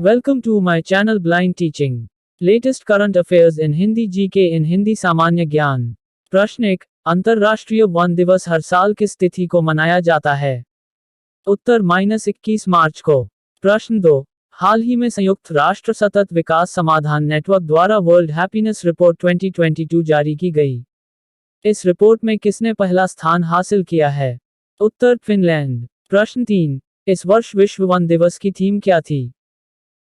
Welcome to my channel Blind Teaching. Latest current affairs in Hindi GK in Hindi सामान्य ज्ञान। प्रश्न 1। अंतर्राष्ट्रीय one दिवस हर साल किस तिथि को मनाया जाता है? उत्तर -21 मार्च को। प्रश्न 2। हाल ही में संयुक्त राष्ट्र सतत विकास समाधान नेटवर्क द्वारा वर्ल्ड हैप्पीनेस रिपोर्ट 2022 जारी की गई। इस रिपोर्ट में किसने पहला स्थान हासिल किया है? उत्तर फिनलैंड। प्रश्न 3। इस वर्ष विश्व वन दिवस की थीम क्या थी?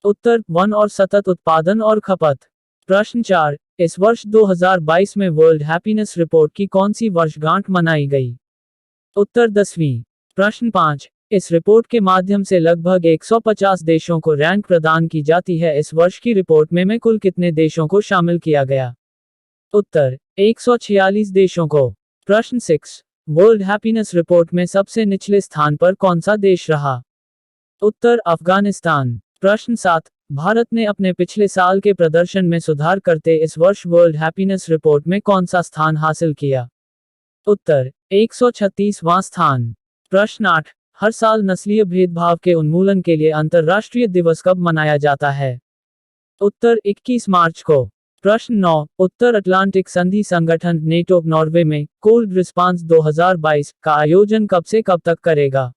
उत्तर वन और सतत उत्पादन और खपत। प्रश्न 4। इस वर्ष 2022 में वर्ल्ड हैप्पीनेस रिपोर्ट की कौन सी वर्षगांठ मनाई गई? उत्तर 10वीं। प्रश्न 5। इस रिपोर्ट के माध्यम से लगभग 150 देशों को रैंक प्रदान की जाती है। इस वर्ष की रिपोर्ट में कुल कितने देशों को शामिल किया गया? उत्तर 146 देशों को। प्रश्न 6। वर्ल्ड हैप्पीनेस रिपोर्ट में सबसे निचले स्थान पर कौन सा देश रहा? उत्तर अफगानिस्तान। प्रश्न 7। भारत ने अपने पिछले साल के प्रदर्शन में सुधार करते इस वर्ष वर्ल्ड हैप्पीनेस रिपोर्ट में कौन सा स्थान हासिल किया? उत्तर 136वां स्थान। प्रश्न 8। हर साल नस्लीय भेदभाव के उन्मूलन के लिए अंतर्राष्ट्रीय दिवस कब मनाया जाता है? उत्तर 21 मार्च को। प्रश्न 9। उत्तर अटलांटिक संधि संगठन नेटो नॉर्वे में कोल्ड रिस्पांस 2022 का आयोजन कब से कब तक करेगा?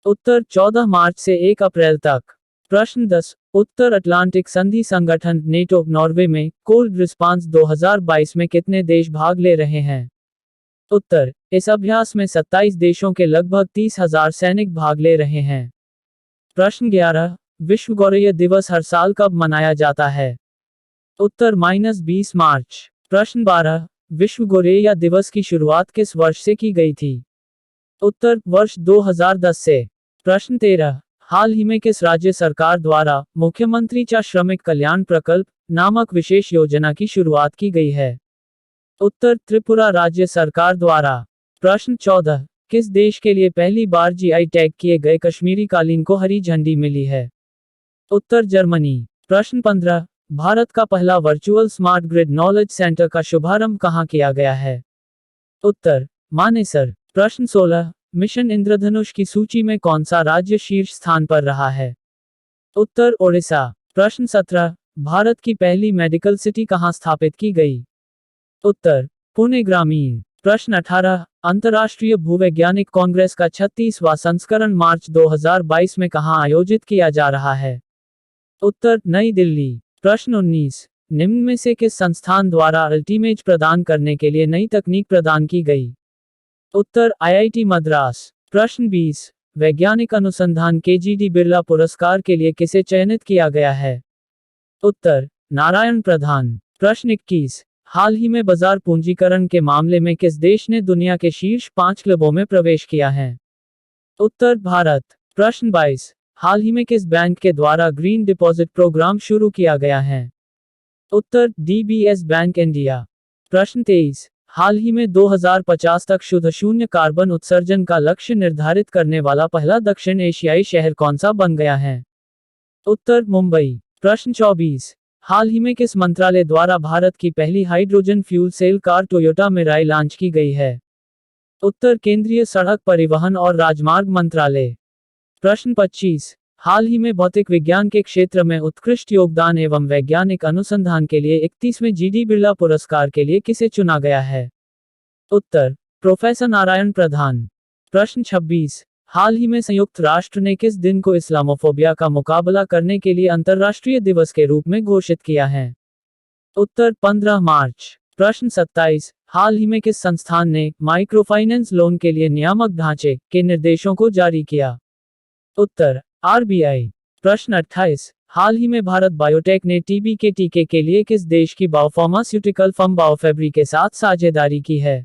उत्तर 14 मार्च से 1 अप्रैल तक। प्रश्न 10। उत्तर अटलांटिक संधि संगठन नेटो नॉर्वे में कोल्ड रिस्पांस 2022 में कितने देश भाग ले रहे हैं? उत्तर इस अभ्यास में 27 देशों के लगभग 30,000 सैनिक भाग ले रहे हैं। प्रश्न 11। विश्व गौरैया दिवस हर साल कब मनाया जाता है? उत्तर -20 मार्च। प्रश्न 12। विश्व गौरैया दिवस की शुरुआत किस वर्ष से की गई थी? उत्तर वर्ष 2010 से। प्रश्न 13। हाल ही में किस राज्य सरकार द्वारा मुख्यमंत्री चा श्रमिक कल्याण प्रकल्प नामक विशेष योजना की शुरुआत की गई है? उत्तर त्रिपुरा राज्य सरकार द्वारा। प्रश्न 14। किस देश के लिए पहली बार जीआई टैग किए गए कश्मीरी कालीन को हरी झंडी मिली है? उत्तर जर्मनी। प्रश्न 15। भारत का पहला virtual smart grid knowledge centre का शुभारंभ कहाँ किया गया है? उत्तर मानेसर। प्रश्न 16। मिशन इंद्रधनुष की सूची में कौन सा राज्य शीर्ष स्थान पर रहा है? उत्तर ओडिशा। प्रश्न 17। भारत की पहली मेडिकल सिटी कहाँ स्थापित की गई? उत्तर पुणे ग्रामीण। प्रश्न 18। अंतर्राष्ट्रीय भूवैज्ञानिक कांग्रेस का 36वां संस्करण मार्च 2022 में कहाँ आयोजित किया जा रहा है? उत्तर नई दिल्ली। प्रश्न 19। निम्न में से किस संस्थान द्वारा अल्टीमेज प्रदान करने के लिए नई तकनीक प्रदान की गई? उत्तर आईआईटी मद्रास। प्रश्न 20। वैज्ञानिक अनुसंधान केजीडी बिरला पुरस्कार के लिए किसे चयनित किया गया है? उत्तर नारायण प्रधान। प्रश्न 21। हाल ही में बाजार पूंजीकरण के मामले में किस देश ने दुनिया के शीर्ष 5 क्लबों में प्रवेश किया है? उत्तर भारत। प्रश्न 22। हाल ही में किस बैंक के द्वारा ग्रीन डिपॉजिट प्रोग्राम शुरू किया गया है? उत्तर डीबीएस बैंक इंडिया। प्रश्न 23। हाल ही में 2050 तक शुद्ध शून्य कार्बन उत्सर्जन का लक्ष्य निर्धारित करने वाला पहला दक्षिण एशियाई शहर कौन सा बन गया है? उत्तर मुंबई। प्रश्न 24। हाल ही में किस मंत्रालय द्वारा भारत की पहली hydrogen fuel cell car Toyota Mirai launch की गई है? उत्तर केंद्रीय सड़क परिवहन और राजमार्ग मंत्रालय। प्रश्न 25। हाल ही में भौतिक विज्ञान के क्षेत्र में उत्कृष्ट योगदान एवं वैज्ञानिक अनुसंधान के लिए 31वें जीडी बिरला पुरस्कार के लिए किसे चुना गया है? उत्तर प्रोफेसर नारायण प्रधान। प्रश्न 26। हाल ही में संयुक्त राष्ट्र ने किस दिन को इस्लामोफोबिया का मुकाबला करने के लिए अंतर्राष्ट्रीय दिवस के रूप में घोषित किया है? उत्तर 15 मार्च। प्रश्न 27। हाल ही में किस संस्थान ने माइक्रोफाइनेंस लोन के लिए नियामक ढांचे के निर्देशों को जारी किया? उत्तर आरबीआई। प्रश्न 28। हाल ही में भारत बायोटेक ने टीबी के टीके के लिए किस देश की बायोफार्मास्यूटिकल फर्म बायोफैब्री के साथ साझेदारी की है?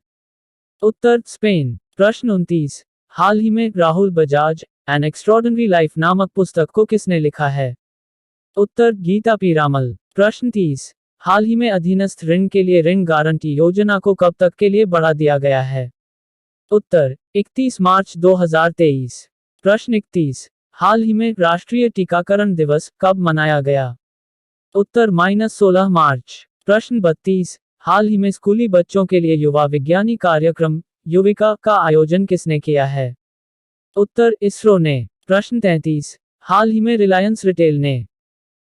उत्तर स्पेन। प्रश्न 29। हाल ही में Rahul Bajaj an extraordinary life नामक पुस्तक को किसने लिखा है? उत्तर गीता पीरामल। प्रश्न 30। हाल ही में अधीनस्थ ऋण के लिए ऋण गारंटी योजना को कब तक के लिए बढ़ा दिया गया है? उत्तर 31 मार्च 2023। प्रश्न 31। हाल ही में राष्ट्रीय टीकाकरण दिवस कब मनाया गया? उत्तर -16 मार्च। प्रश्न 32। हाल ही में स्कूली बच्चों के लिए युवा विज्ञानी कार्यक्रम युविका का आयोजन किसने किया है? उत्तर इसरो ने। प्रश्न 33। हाल ही में रिलायंस रिटेल ने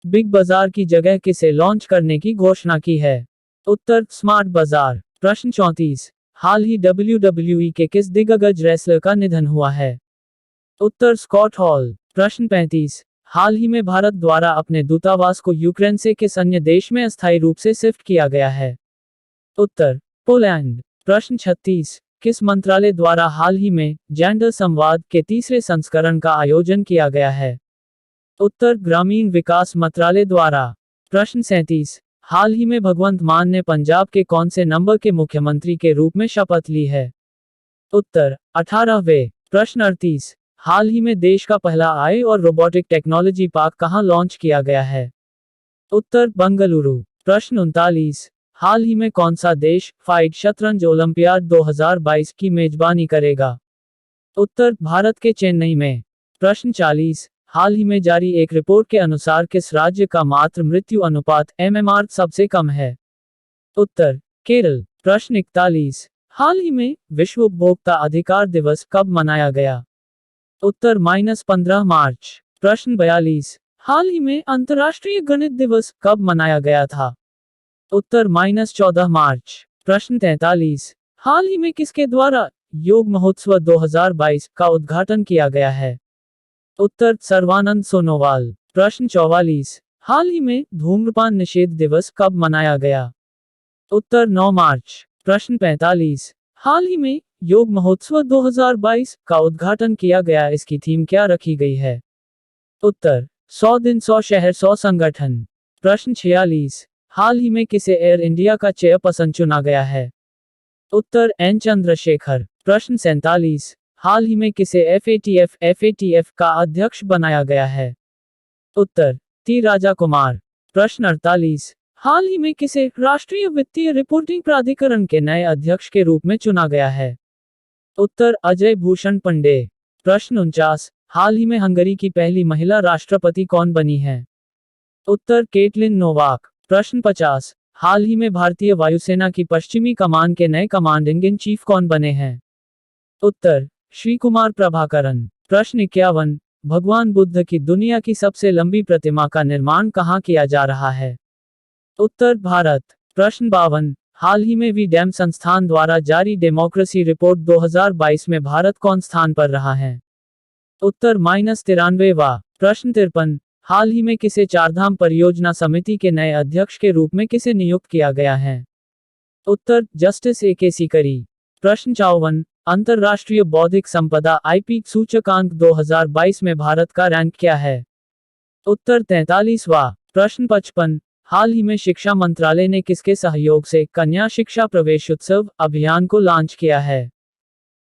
बिग बाजार की जगह किसे लॉन्च करने की घोषणा की है? उत्तर स्मार्ट बाजार। प्रश्न 34। हाल ही WWE के किस दिग्गज रेसलर का निधन हुआ है? उत्तर स्कॉट हॉल। प्रश्न 35। हाल ही में भारत द्वारा अपने दूतावास को यूक्रेन से किस अन्य देश में अस्थायी रूप से शिफ्ट किया गया है? उत्तर पोलैंड। प्रश्न 36। किस मंत्रालय द्वारा हाल ही में जेंडर संवाद के तीसरे संस्करण का आयोजन किया गया है? उत्तर ग्रामीण विकास मंत्रालय द्वारा। प्रश्न 37। हाल ही में भगवंत मान ने पंजाब के कौन से नंबर के मुख्यमंत्री के रूप में शपथ ली है? उत्तर 18वें। प्रश्न 38। हाल ही में देश का पहला AI और रोबोटिक टेक्नोलॉजी पार्क कहां लॉन्च किया गया है? उत्तर बंगलुरु। प्रश्न 39। हाल ही में कौन सा देश फाइट शतरंज ओलंपियाड 2022 की मेजबानी करेगा? उत्तर भारत के चेन्नई में। प्रश्न 40। हाल ही में जारी एक रिपोर्ट के अनुसार किस राज्य का मातृ मृत्यु अनुपात MMR सबसे कम है? उत्तर केरल। प्रश्न 41। हाल ही में विश्व उपभोक्ता अधिकार दिवस कब मनाया गया? उत्तर -15 मार्च। प्रश्न 42। हाल ही में अंतर्राष्ट्रीय गणित दिवस कब मनाया गया था? उत्तर -14 मार्च। प्रश्न 43। हाल ही में किसके द्वारा योग महोत्सव 2022 का उद्घाटन किया गया है? उत्तर सर्वानंद सोनोवाल। प्रश्न 44। हाल ही में धूम्रपान निषेध दिवस कब मनाया गया? उत्तर 9 मार्च। प्रश्न 45। हाल ही में योग महोत्सव 2022 का उद्घाटन किया गया, इसकी थीम क्या रखी गई है? उत्तर 100 दिन 100 शहर 100 संगठन। प्रश्न 46। हाल ही में किसे एयर इंडिया का चेयरपर्सन चुना गया है? उत्तर N चंद्रशेखर। प्रश्न 47। हाल ही में किसे FATF का अध्यक्ष बनाया गया है? उत्तर T राजा कुमार। प्रश्न 48। हाल ही में किसे राष्ट्रीय वित्तीय रिपोर्टिंग प्राधिकरण के नए अध्यक्ष के रूप में चुना गया है? उत्तर अजय भूषण पंडे। प्रश्न 49। हाल ही में हंगरी की पहली महिला राष्ट्रपति कौन बनी है? उत्तर केटलिन नोवाक। प्रश्न 50। हाल ही में भारतीय वायुसेना की पश्चिमी कमान के नए कमांडिंग इन चीफ कौन बने हैं? उत्तर श्री कुमार प्रभाकरन। प्रश्न 51। भगवान बुद्ध की दुनिया की सबसे लंबी प्रतिमा का निर्माण कहाँ किया जा रहा है? उत्तर भारत। प्रश्न 52। हाल ही में वी डैम संस्थान द्वारा जारी डेमोक्रेसी रिपोर्ट 2022 में भारत कौन स्थान पर रहा है? उत्तर -93वां। प्रश्न 53। हाल ही में किसे चारधाम परियोजना समिति के नए अध्यक्ष के रूप में किसे नियुक्त किया गया है? उत्तर जस्टिस AK सीकरी। प्रश्न 54। अंतर्राष्ट्रीय बौद्धिक संपदा IP सूचकांक 2022 में भारत का रैंक क्या है? उत्तर 43वां। प्रश्न 55। हाल ही में शिक्षा मंत्रालय ने किसके सहयोग से कन्या शिक्षा प्रवेश उत्सव अभियान को लॉन्च किया है?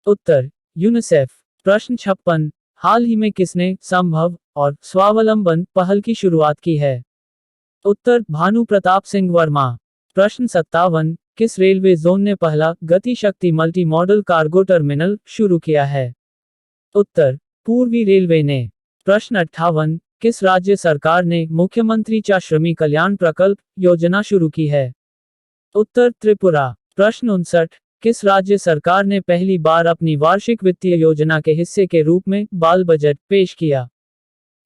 उत्तर यूनिसेफ। प्रश्न 56। हाल ही में किसने संभव और स्वावलंबन पहल की शुरुआत की है? उत्तर भानु प्रताप सिंह वर्मा। प्रश्न 57। किस रेलवे जोन ने पहला गति शक्ति मल्टी मॉडल कार्गो टर्मिनल शुरू किया है? उत्तर पूर्वी रेलवे ने। प्रश्न 58। किस राज्य सरकार ने मुख्यमंत्री चा श्रमी कल्याण प्रकल्प योजना शुरू की है? उत्तर त्रिपुरा। प्रश्न 59। किस राज्य सरकार ने पहली बार अपनी वार्षिक वित्तीय योजना के हिस्से के रूप में बाल बजट पेश किया?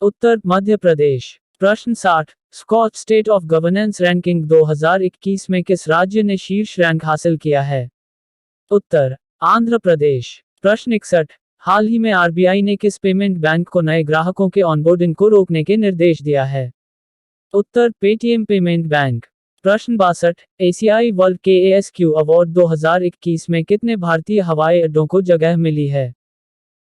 उत्तर मध्य प्रदेश। प्रश्न 60। Skoch state of governance ranking 2021 में किस राज्य ने शीर्ष रैंक हासिल किया है? उत्तर आंध्र प्रदेश। प्रश्न 61। हाल ही में RBI ने किस पेमेंट बैंक को नए ग्राहकों के ऑनबोर्डिंग को रोकने के निर्देश दिया है? उत्तर पेटीएम पेमेंट बैंक। प्रश्न 62। एशियाई वर्ल्ड KASQ अवार्ड 2021 में कितने भारतीय हवाई अड्डों को जगह मिली है?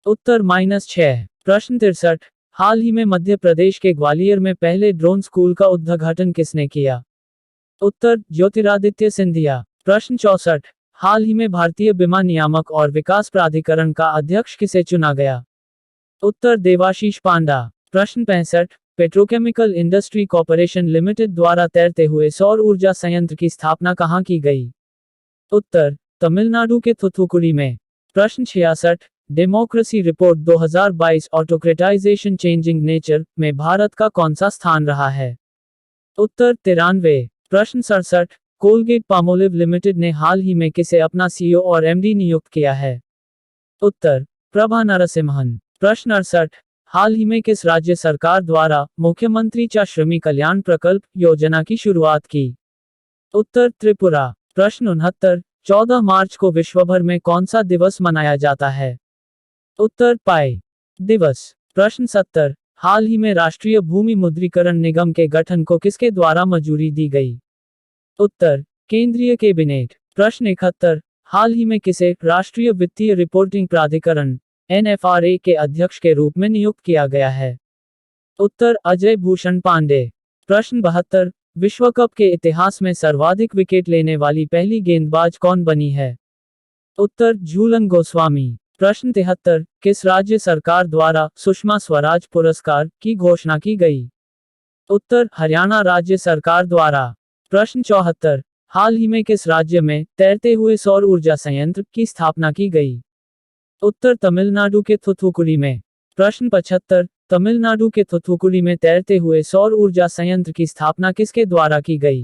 उत्तर -6। प्रश्न 63। हाल ही में मध्य प्रदेश के ग्वालियर में पहले ड्रोन स्कूल का उद्घाटन किसने किया? उत्तर ज्योतिरादित्य सिंधिया। प्रश्न 64। हाल ही में भारतीय बीमा नियामक और विकास प्राधिकरण का अध्यक्ष किसे चुना गया? उत्तर देवाशीष पांडा। प्रश्न 65। पेट्रोकेमिकल इंडस्ट्री कॉर्पोरेशन लिमिटेड द्वारा तैरते हुए सौर ऊर्जा संयंत्र की स्थापना कहाँ की गई? उत्तर तमिलनाडु के थुथुकुडी में। प्रश्न 66। Democracy report 2022 autocratisation changing nature में भारत का कौन सा स्थान रहा है? उत्तर 93। प्रश्न 67। कोलगेट पामोलिव लिमिटेड ने हाल ही में किसे अपना CEO और MD नियुक्त किया है? उत्तर प्रभा नरसिम्हन। प्रश्न 68। हाल ही में किस राज्य सरकार द्वारा मुख्यमंत्री चा श्रमी कल्याण प्रकल्प योजना की शुरुआत की? उत्तर त्रिपुरा। प्रश्न 69, 14 मार्च को विश्वभर में कौन सा दिवस मनाया जाता है? उत्तर पाई दिवस। प्रश्न 70, हाल ही में राष्ट्रीय भूमि मुद्रीकरण निगम के गठन को किसके द्वारा मंजूरी दी गई? उत्तर केंद्रीय कैबिनेट। प्रश्न 71, हाल ही में किसे राष्ट्रीय वित्तीय रिपोर्टिंग प्राधिकरण NFRA के अध्यक्ष के रूप में नियुक्त किया गया है? उत्तर अजय भूषण पांडे। प्रश्न 72, विश्व कप के इतिहास में सर्वाधिक विकेट लेने वाली पहली गेंदबाज कौन बनी है? उत्तर झूलन गोस्वामी। प्रश्न 73, किस राज्य सरकार द्वारा सुषमा स्वराज पुरस्कार की घोषणा की गई? उत्तर हरियाणा राज्य सरकार द्वारा। प्रश्न 74, हाल ही में किस राज्य में तैरते हुए सौर ऊर्जा संयंत्र की स्थापना की गई? उत्तर तमिलनाडु के थूथुकुडी में। प्रश्न 75, तमिलनाडु के थूथुकुडी में तैरते हुए सौर ऊर्जा संयंत्र की स्थापना किसके द्वारा की गई?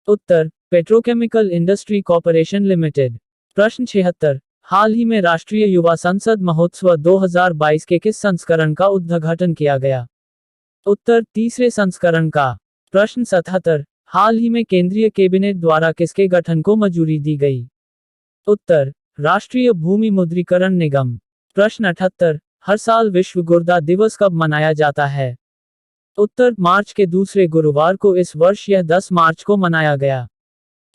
उत्तर पेट्रोकेमिकल इंडस्ट्री कॉर्पोरेशन लिमिटेड। प्रश्न 76, हाल ही में राष्ट्रीय युवा संसद महोत्सव 2022 के किस संस्करण का उद्घाटन किया गया? उत्तर तीसरे संस्करण का। प्रश्न 77, हाल ही में केंद्रीय कैबिनेट द्वारा किसके गठन को मंजूरी दी गई? उत्तर राष्ट्रीय भूमि मुद्रीकरण निगम। प्रश्न 78, हर साल विश्व गुर्दा दिवस कब मनाया जाता है? उत्तर मार्च के दूसरे गुरुवार को। इस वर्ष यह 10 मार्च को मनाया गया।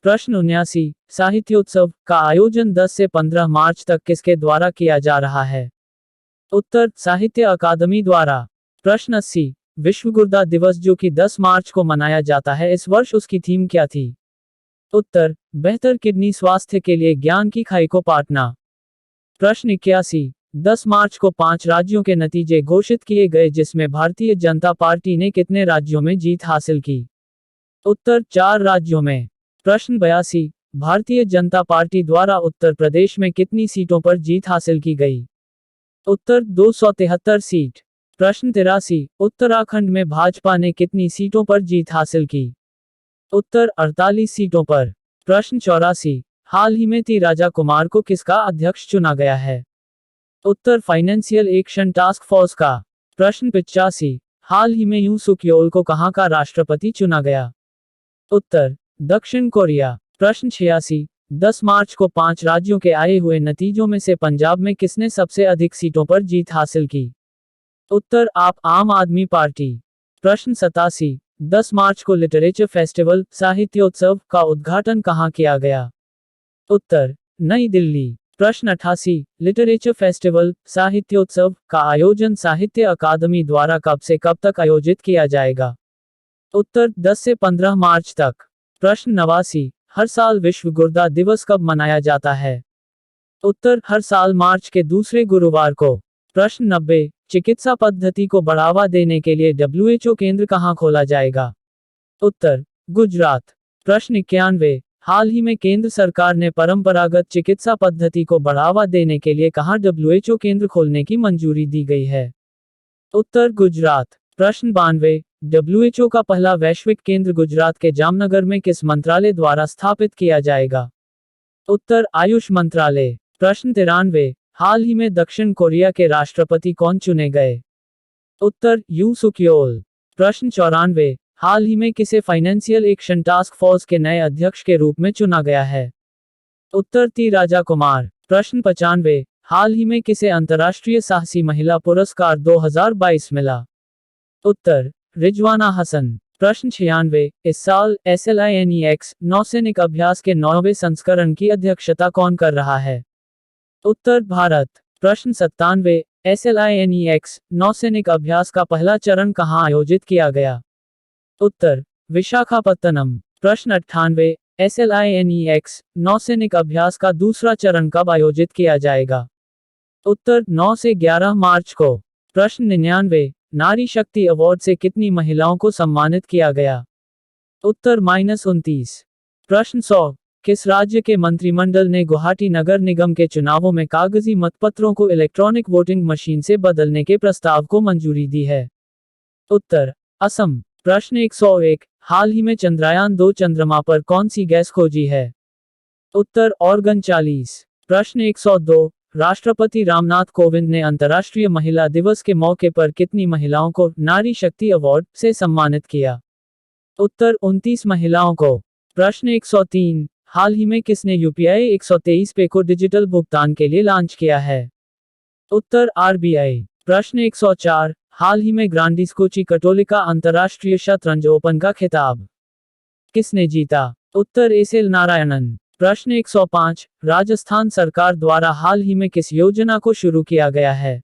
प्रश्न 79, साहित्योत्सव का आयोजन 10 से 15 मार्च तक किसके द्वारा किया जा रहा है? उत्तर साहित्य अकादमी द्वारा। प्रश्न 80, विश्व गुर्दा दिवस जो कि 10 मार्च को मनाया जाता है, इस वर्ष उसकी थीम क्या थी? उत्तर बेहतर किडनी स्वास्थ्य के लिए ज्ञान की खाई को पाटना। प्रश्न 81, 10 मार्च को 5 राज्यों के नतीजे घोषित किए गए जिसमें भारतीय जनता पार्टी ने कितने राज्यों में जीत हासिल की? उत्तर 4 राज्यों में। प्रश्न 82, भारतीय जनता पार्टी द्वारा उत्तर प्रदेश में कितनी सीटों पर जीत हासिल की गई? उत्तर 273 सीट। प्रश्न 83, उत्तराखंड में भाजपा ने कितनी सीटों पर जीत हासिल की? उत्तर 48 सीटों पर। प्रश्न 84, हाल ही में टी राजा कुमार को किसका अध्यक्ष चुना गया है? उत्तर फाइनेंशियल एक्शन टास्क फोर्स का। प्रश्न 85, हाल ही में यू सुक योल को कहां का राष्ट्रपति चुना गया? उत्तर दक्षिण कोरिया। प्रश्न 86, 10 मार्च को 5 राज्यों के आए हुए नतीजों में से पंजाब में किसने सबसे अधिक सीटों पर जीत हासिल की? उत्तर आप आम आदमी पार्टी। प्रश्न 87, 10 मार्च को लिटरेचर फेस्टिवल साहित्योत्सव का उद्घाटन कहां किया गया? उत्तर नई दिल्ली। प्रश्न 88, लिटरेचर फेस्टिवल साहित्योत्सव का आयोजन साहित्य अकादमी द्वारा कब से कब तक आयोजित किया जाएगा? उत्तर 10 से 15 मार्च तक। प्रश्न 89, हर साल विश्व गुर्दा दिवस कब मनाया जाता है? उत्तर हर साल मार्च के दूसरे गुरुवार को। प्रश्न 90, चिकित्सा पद्धति को बढ़ावा देने के लिए WHO केंद्र कहां खोला जाएगा? उत्तर गुजरात। प्रश्न 91, हाल ही में केंद्र सरकार ने परंपरागत चिकित्सा पद्धति को बढ़ावा देने के लिए कहां WHO केंद्र खोलने की मंजूरी दी गई है? उत्तर गुजरात। प्रश्न 92, WHO का पहला वैश्विक केंद्र गुजरात के जामनगर में किस मंत्रालय द्वारा स्थापित किया जाएगा? उत्तर आयुष मंत्रालय। प्रश्न 93, हाल ही में दक्षिण कोरिया के राष्ट्रपति कौन चुने गए? उत्तर यू सुक योल। प्रश्न 94, हाल ही में किसे फाइनेंशियल एक्शन टास्क फोर्स के नए अध्यक्ष के रूप में चुना गया है? उत्तर टी राजा कुमार। प्रश्न 95, हाल ही में किसे अंतर्राष्ट्रीय साहसी महिला पुरस्कार 2022 मिला? उत्तर रिजवाना हसन। प्रश्न 96, इस साल SLINEX नौसैनिक अभ्यास के 9वें संस्करण की अध्यक्षता कौन कर रहा है? उत्तर भारत। प्रश्न 97, SLINEX नौसैनिक अभ्यास का पहला चरण कहां आयोजित किया गया? उत्तर विशाखापत्तनम। प्रश्न 98, SLINEX नौसैनिक अभ्यास का दूसरा चरण कब आयोजित किया जाएगा? उत्तर 9 से 11 मार्च को। प्रश्न 99, नारी शक्ति अवार्ड से कितनी महिलाओं को सम्मानित किया गया? उत्तर -29। प्रश्न 100, किस राज्य के मंत्रिमंडल ने गुवाहाटी नगर निगम के चुनावों में कागजी मतपत्रों को इलेक्ट्रॉनिक वोटिंग मशीन से बदलने के प्रस्ताव को मंजूरी दी है? उत्तर असम। प्रश्न 101, हाल ही में चंद्रयान 2 चंद्रमा पर कौन सी गैस खोजी है? उत्तर ऑर्गन 40। प्रश्न 102, राष्ट्रपति रामनाथ कोविंद ने अंतर्राष्ट्रीय महिला दिवस के मौके पर कितनी महिलाओं को नारी शक्ति अवार्ड से सम्मानित किया? उत्तर 29 महिलाओं को। प्रश्न 103, हाल ही में किसने यूपीआई 123 पे को डिजिटल भुगतान के लिए लॉन्च किया है? उत्तर आरबीआई। प्रश्न 104, हाल ही में ग्रांडिस कोची कैटोलिका अंतर्राष्ट्रीय शतरंज ओपन का खिताब किसने जीता? उत्तर एसएल नारायणन। प्रश्न 105, राजस्थान सरकार द्वारा हाल ही में किस योजना को शुरू किया गया है?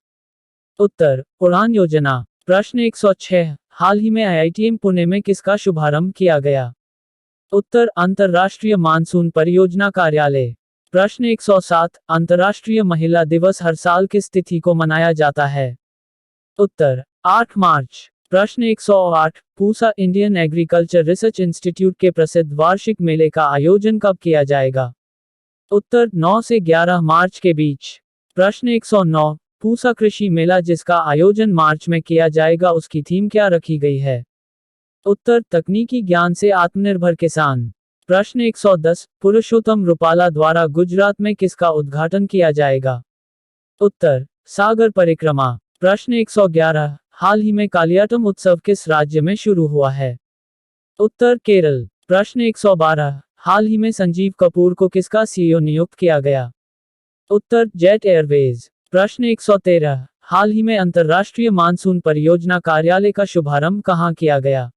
उत्तर उड़ान योजना। प्रश्न 106, हाल ही में आईआईटीएम पुणे में किसका शुभारंभ किया गया? उत्तर अंतर्राष्ट्रीय मानसून परियोजना कार्यालय। प्रश्न 107, अंतर्राष्ट्रीय महिला दिवस हर साल किस तिथि को मनाया जाता है? उत्तर 8 मार्च। प्रश्न 108, Pusa Indian agriculture research institute के प्रसिद्ध वार्षिक मेले का आयोजन कब किया जाएगा? उत्तर 9 से 11 मार्च के बीच। प्रश्न 109, पूसा कृषि मेला जिसका आयोजन मार्च में किया जाएगा उसकी थीम क्या रखी गई है? उत्तर तकनीकी ज्ञान से आत्मनिर्भर किसान। प्रश्न 110, पुरुषोत्तम रूपाला द्वारा गुजरात में किसका उद्घाटन किया जाएगा? उत्तर सागर परिक्रमा। प्रश्न 111, हाल ही में कालियाटम उत्सव किस राज्य में शुरू हुआ है? उत्तर केरल। प्रश्न 112, हाल ही में संजीव कपूर को किसका सीईओ नियुक्त किया गया? उत्तर जेट एयरवेज। प्रश्न 113, हाल ही में अंतर्राष्ट्रीय मानसून परियोजना कार्यालय का शुभारंभ कहाँ किया गया?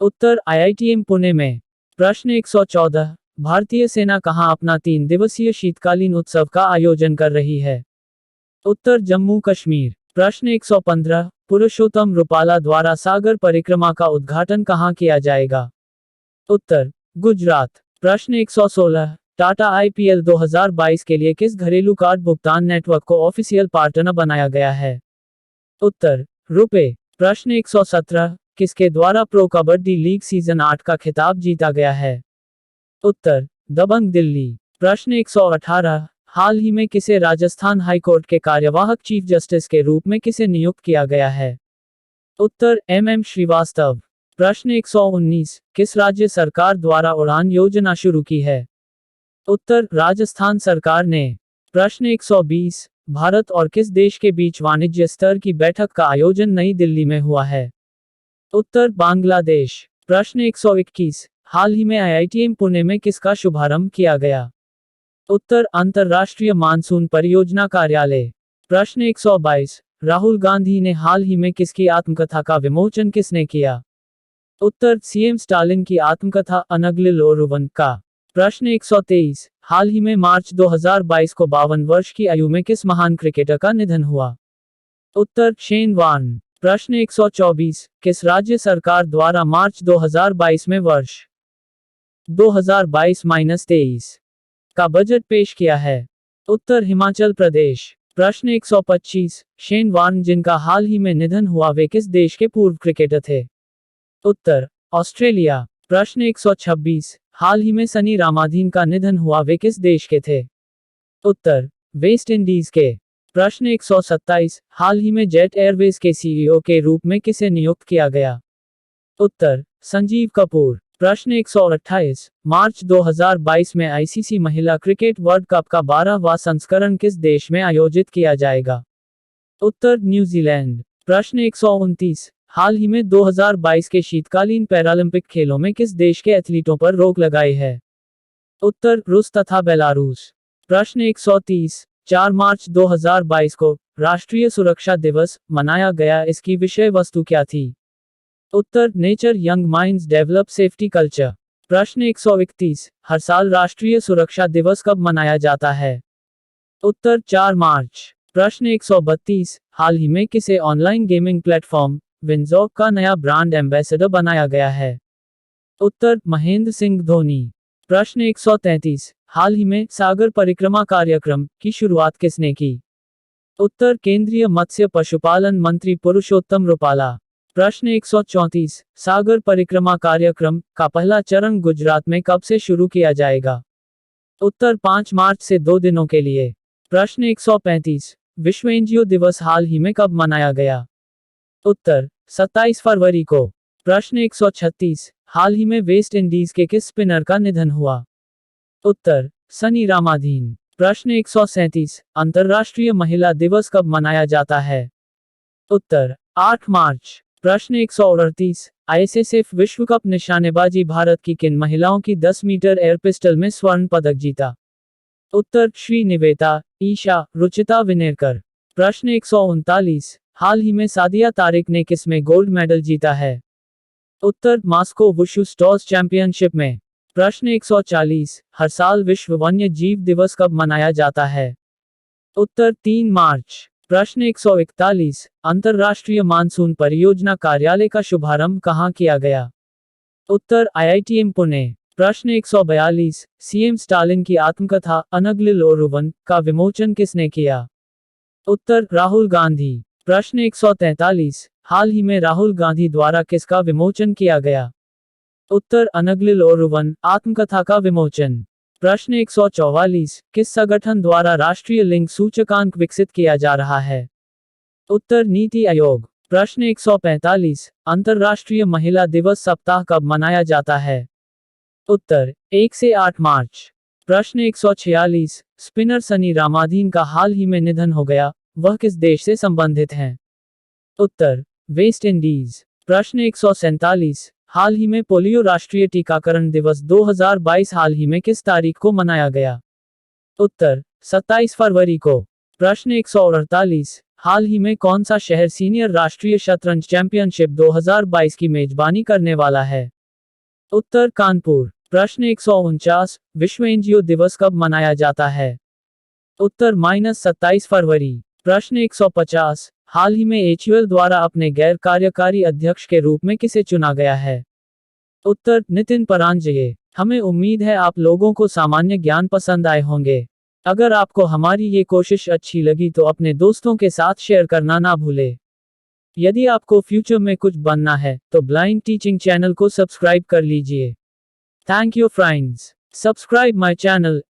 उत्तर आईआईटीएम पुणे में। प्रश्न 114, भारतीय सेना कहाँ अपना 3 दिवसीय शीतकालीन उत्सव का आयोजन कर रही है? उत्तर जम्मू कश्मीर। प्रश्न 115, पुरुषोत्तम रूपाला द्वारा सागर परिक्रमा का उद्घाटन कहाँ किया जाएगा? उत्तर गुजरात। प्रश्न 116, टाटा आईपीएल 2022 के लिए किस घरेलू कार्ड भुगतान नेटवर्क को ऑफिशियल पार्टनर बनाया गया है? उत्तर रुपे। प्रश्न 117, किसके द्वारा प्रो कबड्डी लीग सीजन 8 का खिताब जीता गया है? उत्तर दबंग दिल्ली। प्रश्न 118, हाल ही में किसे राजस्थान हाईकोर्ट के कार्यवाहक चीफ जस्टिस के रूप में किसे नियुक्त किया गया है? उत्तर एमएम श्रीवास्तव। प्रश्न 119, किस राज्य सरकार द्वारा उड़ान योजना शुरू की है? उत्तर राजस्थान सरकार ने। प्रश्न 120, भारत और किस देश के बीच वाणिज्य स्तर की बैठक का आयोजन नई दिल्ली में हुआ है? उत्तर बांग्लादेश। प्रश्न 121, हाल ही में आईआईटीएम पुणे में किसका शुभारंभ किया गया? उत्तर अंतर्राष्ट्रीय मानसून परियोजना कार्यालय। प्रश्न 122, राहुल गांधी ने हाल ही में किसकी आत्मकथा का विमोचन किसने किया? उत्तर सीएम स्टालिन की आत्मकथा अनगलिल ओरुवन का। प्रश्न 123, हाल ही में मार्च 2022 को 52 वर्ष की आयु में किस महान क्रिकेटर का निधन हुआ? उत्तर शेन वॉर्न। प्रश्न 124, किस राज्य सरकार द्वारा मार्च 2022 में वर्ष 2022-23 का बजट पेश किया है? उत्तर हिमाचल प्रदेश। प्रश्न 125, शेन वॉर्न जिनका हाल ही में निधन हुआ वे किस देश के पूर्व क्रिकेटर थे? उत्तर ऑस्ट्रेलिया। प्रश्न 126, हाल ही में सनी रामाधीन का निधन हुआ वे किस देश के थे? उत्तर वेस्ट इंडीज के। प्रश्न 127, हाल ही में जेट एयरवेज के सीईओ के रूप में किसे नियुक्त किया गया? उत्तर संजीव कपूर। प्रश्न 128, मार्च 2022 में आईसीसी महिला क्रिकेट वर्ल्ड कप का 12वां संस्करण किस देश में आयोजित किया जाएगा? उत्तर न्यूजीलैंड। प्रश्न 129, हाल ही में 2022 के शीतकालीन पैरालंपिक खेलों में किस देश के एथलीटों पर रोक लगाई है? उत्तर रूस तथा बेलारूस। प्रश्न 130, 4 मार्च 2022 को राष्ट्रीय सुरक्षा दिवस मनाया गया, इसकी विषय वस्तु क्या थी? उत्तर nature young minds develop safety culture. प्रश्न 131, हर साल राष्ट्रीय सुरक्षा दिवस कब मनाया जाता है? उत्तर 4 मार्च। प्रश्न 132, हाल ही में किसे ऑनलाइन गेमिंग प्लेटफॉर्म विंजॉक का नया ब्रांड एम्बेसडर बनाया गया है? उत्तर महेंद्र सिंह धोनी। प्रश्न 133, हाल ही में सागर परिक्रमा कार्यक्रम की शुरुआत किसने की? उत्तर केंद्रीय मत्स्य पशुपालन मंत्री पुरुषोत्तम रूपाला। प्रश्न 134, सागर परिक्रमा कार्यक्रम का पहला चरण गुजरात में कब से शुरू किया जाएगा? उत्तर 5 मार्च से 2 दिनों के लिए। प्रश्न 135, विश्व एनजीओ दिवस हाल ही में कब मनाया गया? उत्तर 27 फरवरी को। प्रश्न 136, हाल ही में वेस्ट इंडीज के किस स्पिनर का निधन हुआ? उत्तर सनी रामाधीन। प्रश्न 137, अंतर्राष्ट्रीय महिला दिवस कब मनाया जाता है? उत्तर 8 मार्च। प्रश्न 138, आईएसएसएफ विश्व कप निशानेबाजी भारत की किन महिलाओं की 10 मीटर एयर पिस्टल में स्वर्ण पदक जीता? उत्तर श्री निवेता, ईशा, रुचिता विनेरकर। प्रश्न 139, हाल ही में सादिया तारिक ने किसमें गोल्ड मेडल जीता है? उत्तर मास्को वुशु स्टॉल्स चैंपियनशिप में। प्रश्न 140, हर साल विश्व वन्य जीव दिवस कब मनाया जाता है? उत्तर 3 मार्च। प्रश्न 141, अंतर्राष्ट्रीय मानसून परियोजना कार्यालय का शुभारंभ कहाँ किया गया? उत्तर आईआईटीएम पुणे। प्रश्न 142, सीएम स्टालिन की आत्मकथा अनगलिल ओरुवन का विमोचन किसने किया? उत्तर राहुल गांधी। प्रश्न 143, हाल ही में राहुल गांधी द्वारा किसका विमोचन किया गया? उत्तर अनगलिल ओरुवन आत्मकथा का विमोचन। प्रश्न 144, किस संगठन द्वारा राष्ट्रीय लिंग सूचकांक विकसित किया जा रहा है? उत्तर नीति आयोग। प्रश्न 145, अंतर्राष्ट्रीय महिला दिवस सप्ताह कब मनाया जाता है? उत्तर 1 से 8 मार्च। प्रश्न 146, स्पिनर सनी रामाधीन का हाल ही में निधन हो गया, वह किस देश से संबंधित हैं? उत्तर वेस्ट इंडीज। प्रश्न 147, हाल ही में पोलियो राष्ट्रीय टीकाकरण दिवस 2022 हाल ही में किस तारीख को मनाया गया? उत्तर 27 फरवरी को। प्रश्न 148, हाल ही में कौन सा शहर सीनियर राष्ट्रीय शतरंज चैंपियनशिप 2022 की मेजबानी करने वाला है? उत्तर कानपुर। प्रश्न 149, विश्व एनजीओ दिवस कब मनाया जाता है? उत्तर -27 फरवरी। प्रश्न 150, हाल ही में एचयूएल द्वारा अपने गैर कार्यकारी अध्यक्ष के रूप में किसे चुना गया है? उत्तर नितिन परांजये। हमें उम्मीद है आप लोगों को सामान्य ज्ञान पसंद आए होंगे। अगर आपको हमारी ये कोशिश अच्छी लगी तो अपने दोस्तों के साथ शेयर करना ना भूलें। यदि आपको फ्यूचर में कुछ बनना है तो ब्लाइंड टीचिंग चैनल को सब्सक्राइब कर लीजिए। Thank you friends. Subscribe my channel